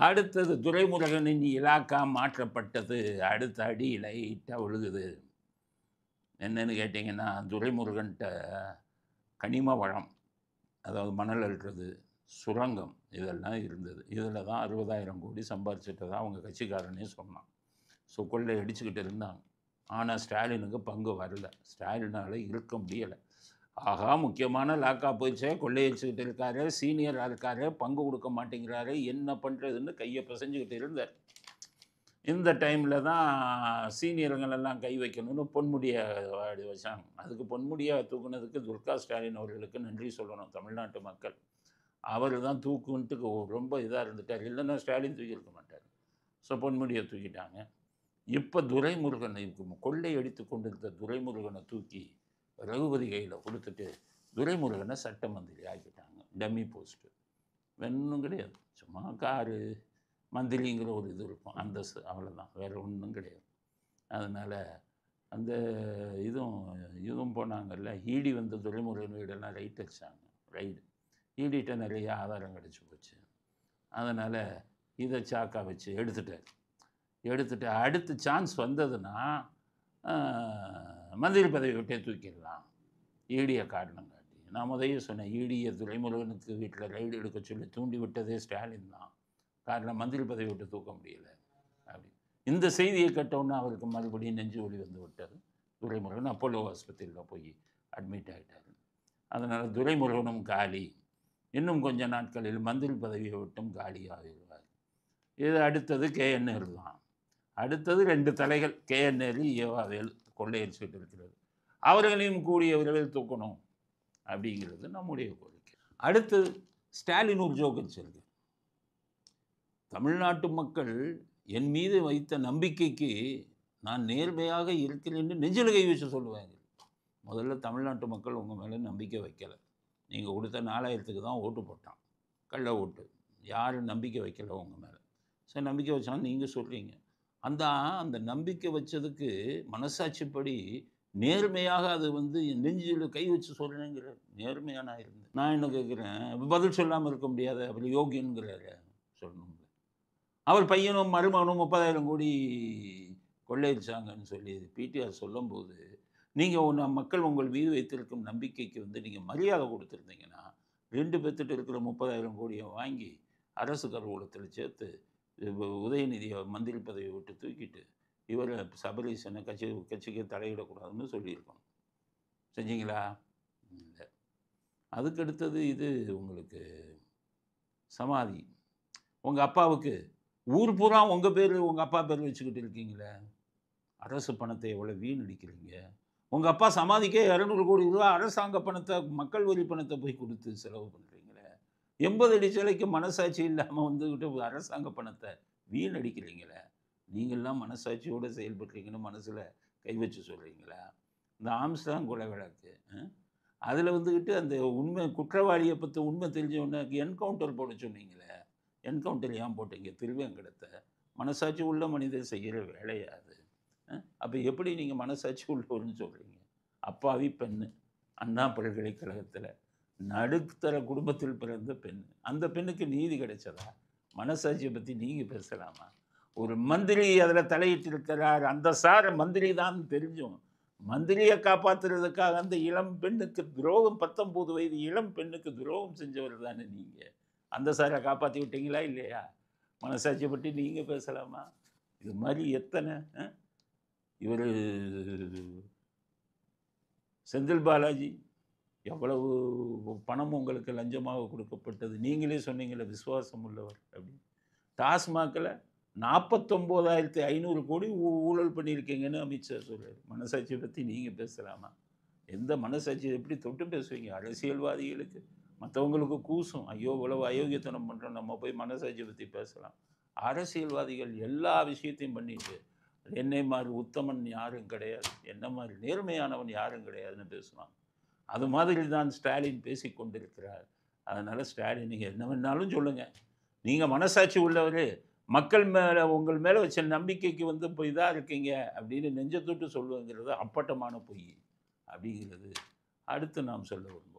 அடுத்தது துரைமுருகனின் இலாக்கா மாற்றப்பட்டது. அடுத்த அடி லைட்டாக விழுகுது. என்னன்னு கேட்டிங்கன்னா, துரைமுருகன்ட்ட கனிம வளம், அதாவது மணல் அள்ளுறது, சுரங்கம் இதெல்லாம் இருந்தது. இதில் தான் 60,000 கோடி சம்பாரிச்சிட்டதா அவங்க கட்சிக்காரனே சொன்னான். ஸோ கொள்ளை அடிச்சுக்கிட்டு இருந்தாங்க. ஆனால் ஸ்டாலினுக்கு பங்கு வரல. ஸ்டாலினால் இருக்க முடியலை. ஆகா, முக்கியமான லாக்கா போயிடுச்சே, கொள்ளையடிச்சுக்கிட்டு இருக்காரு, சீனியராக இருக்காரு, பங்கு கொடுக்க மாட்டேங்கிறாரு, என்ன பண்ணுறதுன்னு கையை பிசைஞ்சுக்கிட்டு இருந்தார். இந்த டைமில் தான் சீனியருங்களெல்லாம் கை வைக்கணும்னு பொன்முடியை வச்சாங்க. அதுக்கு பொன்முடியை தூக்குனதுக்கு துர்கா ஸ்டாலின் அவர்களுக்கு நன்றி சொல்லணும் தமிழ்நாட்டு மக்கள். அவர் தான் தூக்குன்ட்டு ரொம்ப இதாக இருந்துட்டார். இல்லைன்னா ஸ்டாலின் தூக்கியிருக்க மாட்டார். ஸோ பொன்முடியை தூக்கிட்டாங்க. இப்போ துரைமுருகனை கொள்ளை அடித்து கொண்டிருந்த துரைமுருகனை தூக்கி ரகுபதி கையில் கொடுத்துட்டு துரைமுருகனை சட்ட மந்திரி ஆக்கிட்டாங்க. டம்மி போஸ்ட்டு வேணும் கிடையாது. சும்மா காரு மந்திரிங்கிற ஒரு இது இருக்கும், அந்தஸ்து, அவ்வளோதான், வேறு ஒன்றும் கிடையாது. அதனால் அந்த இதுவும் போனாங்கல்ல, ஈடி வந்து துரைமுருகன் வீடெல்லாம் ரைட் அடித்தாங்க. ஈடிகிட்ட நிறைய ஆதாரம் கிடச்சி போச்சு. அதனால் இதை சாக்கா வச்சு எடுத்துட்டு அடுத்து சான்ஸ் வந்ததுன்னா மந்திரி பதவி விட்டே தூக்கிடலாம், ஈடியை காரணம் காட்டி. நான் முதல்ல சொன்னேன், ஈடியை துரைமுருகனுக்கு வீட்டில் ரைடு எடுக்க சொல்லி தூண்டி விட்டதே ஸ்டாலின் தான். காரணம், மந்திரி பதவி விட்டு தூக்க முடியல அப்படி. இந்த செய்தியை கேட்டவுடனே அவருக்கு மறுபடியும் நெஞ்சு வலி வந்து விட்டது. துரைமுருகன் அப்போலோ ஆஸ்பத்திரியில் போய் அட்மிட் ஆகிட்டார். அதனால் துரைமுருகனும் காலி. இன்னும் கொஞ்ச நாட்களில் மந்திரி பதவியை விட்டும் காலியாகிடுவார். இது அடுத்தது KN நேரு தான். அடுத்தது 2 தலைகள், KN நேரு, ஏவாவேல் கொள்ளையடிச்சுக்கிட்டு இருக்கிறது. அவர்களையும் கூடிய விரைவில் தூக்கணும் அப்படிங்கிறது நம்முடைய கோரிக்கை. அடுத்தது ஸ்டாலின் ஒரு ஜோக் அடிச்சிருக்கு. தமிழ்நாட்டு மக்கள் என் மீது வைத்த நம்பிக்கைக்கு நான் நேர்மையாக இருக்கிறேன்னு நெஞ்சில் கை வச்சு சொல்லுவாங்க. முதல்ல தமிழ்நாட்டு மக்கள் உங்கள் மேலே நம்பிக்கை வைக்கலை. நீங்கள் கொடுத்த 4000க்கு தான் ஓட்டு போட்டான், கள்ள ஓட்டு. யாரும் நம்பிக்கை வைக்கலை உங்கள் மேலே. சரி, நம்பிக்கை வச்சாலும் நீங்கள் சொல்கிறீங்க. அந்த நம்பிக்கை வச்சதுக்கு மனசாட்சிப்படி நேர்மையாக அது வந்து நெஞ்சில் கை வச்சு சொல்கிறேங்கிற நேர்மையாக நான் இருந்தேன். நான் என்ன கேட்குறேன், பதில் சொல்லாமல் இருக்க முடியாது. அவர் யோகியன்கிறாரு, சொல்லணும். அவர் பையனும் மருமகனும் 30,000 கோடி கொள்ளையடிச்சாங்கன்னு சொல்லி PTR சொல்லும்போது, நீங்கள் மக்கள் உங்கள் மீது வைத்திருக்கும் நம்பிக்கைக்கு வந்து நீங்கள் மரியாதை கொடுத்துருந்தீங்கன்னா 2 பேர்த்திட்ட இருக்கிற 30,000 கோடியை வாங்கி அரசு கருவூலத்தில் சேர்த்து உதயநிதியை மந்திரி பதவியை விட்டு தூக்கிட்டு இவர் சபரீசனை கட்சிக்கு தலையிடக்கூடாதுன்னு சொல்லியிருக்கணும். செஞ்சீங்களா? இல்லை. அதுக்கடுத்தது இது உங்களுக்கு சமாதி. உங்கள் அப்பாவுக்கு ஊர் பூரா உங்கள் அப்பா பேர் வச்சுக்கிட்டு இருக்கீங்களே, அரசு பணத்தை எவ்வளோ வீணடிக்கிறீங்க. உங்கள் அப்பா சமாதிக்கே 200 கோடி ரூபா அரசாங்க பணத்தை, மக்கள் வரி பணத்தை போய் கொடுத்து செலவு பண்ணுறீங்களே. 80 அடி சிலைக்கு மனசாட்சி இல்லாமல் வந்துக்கிட்டு அரசாங்க பணத்தை வீணடிக்கிறீங்களே. நீங்கள்லாம் மனசாட்சியோடு செயல்படுறீங்கன்னு மனசில் கை வச்சு சொல்கிறீங்களா? இந்த ஆம்ஸ்டாங் கொலை வழக்கு, அதில் வந்துக்கிட்டு அந்த உண்மை குற்றவாளியை பற்றி உண்மை தெரிஞ்சவொன்னே என்கவுண்டர் போட சொன்னீங்களே. என்கவுண்டர் ஏன் போட்டீங்க? திருவேங்கடத்தை. மனசாட்சி உள்ள மனிதர் செய்கிற வேலையாது. அப்போ எப்படி நீங்கள் மனசாட்சி உள்ளவர்னு சொல்கிறீங்க? அப்பாவி பெண்ணு, அண்ணா பல்கலைக்கழகத்தில் நடுத்தர குடும்பத்தில் பிறந்த பெண். அந்த பெண்ணுக்கு நீதி கிடைச்சதா? மனசாட்சியை பற்றி நீங்கள் பேசலாமா? ஒரு மந்திரி அதில் தலையிட்டு இருக்கிறார். அந்த சார் மந்திரி தான் தெரிஞ்சும் மந்திரியை காப்பாற்றுறதுக்காக அந்த இளம் பெண்ணுக்கு துரோகம், 19 வயது இளம் பெண்ணுக்கு துரோகம் செஞ்சவர் தானே நீங்கள். அந்த சாரை காப்பாற்றி விட்டீங்களா இல்லையா? மனசாட்சியை பற்றி நீங்கள் பேசலாமா? இது மாதிரி எத்தனை. இவர் செந்தில் பாலாஜி எவ்வளவு பணம் உங்களுக்கு லஞ்சமாக கொடுக்கப்பட்டது. நீங்களே சொன்னீங்களே விசுவாசம் உள்ளவர் அப்படின்னு. டாஸ்மாகில் 49,500 கோடி ஊழல் பண்ணியிருக்கீங்கன்னு அமித்ஷா சொல்கிறார். மனசாட்சியை பற்றி நீங்கள் பேசலாமா? எந்த மனசாட்சியை எப்படி தொட்டு பேசுவீங்க? அரசியல்வாதிகளுக்கு மற்றவங்களுக்கு கூசும், ஐயோ இவ்வளவு அயோக்கியத்தனம் பண்ணுறோம், நம்ம போய் மனசாட்சியை பற்றி பேசலாம். அரசியல்வாதிகள் எல்லா விஷயத்தையும் பண்ணிட்டு என்னை மாதிரி உத்தமன் யாரும் கிடையாது, என்ன மாதிரி நேர்மையானவன் யாரும் கிடையாதுன்னு பேசுவாங்க. அது மாதிரி தான் ஸ்டாலின் பேசி கொண்டிருக்கிறார். அதனால் ஸ்டாலின் நீங்கள் என்ன வேணாலும் சொல்லுங்கள், நீங்கள் மனசாட்சி உள்ளவர், மக்கள் மேலே உங்கள் மேலே வச்ச நம்பிக்கைக்கு வந்து இப்போ இதாக இருக்கீங்க அப்படின்னு நெஞ்சத்தொட்டு சொல்லுங்கிறது அப்பட்டமான பொய் அப்படிங்கிறது அடுத்து நாம் சொல்ல விரும்புகிறோம்.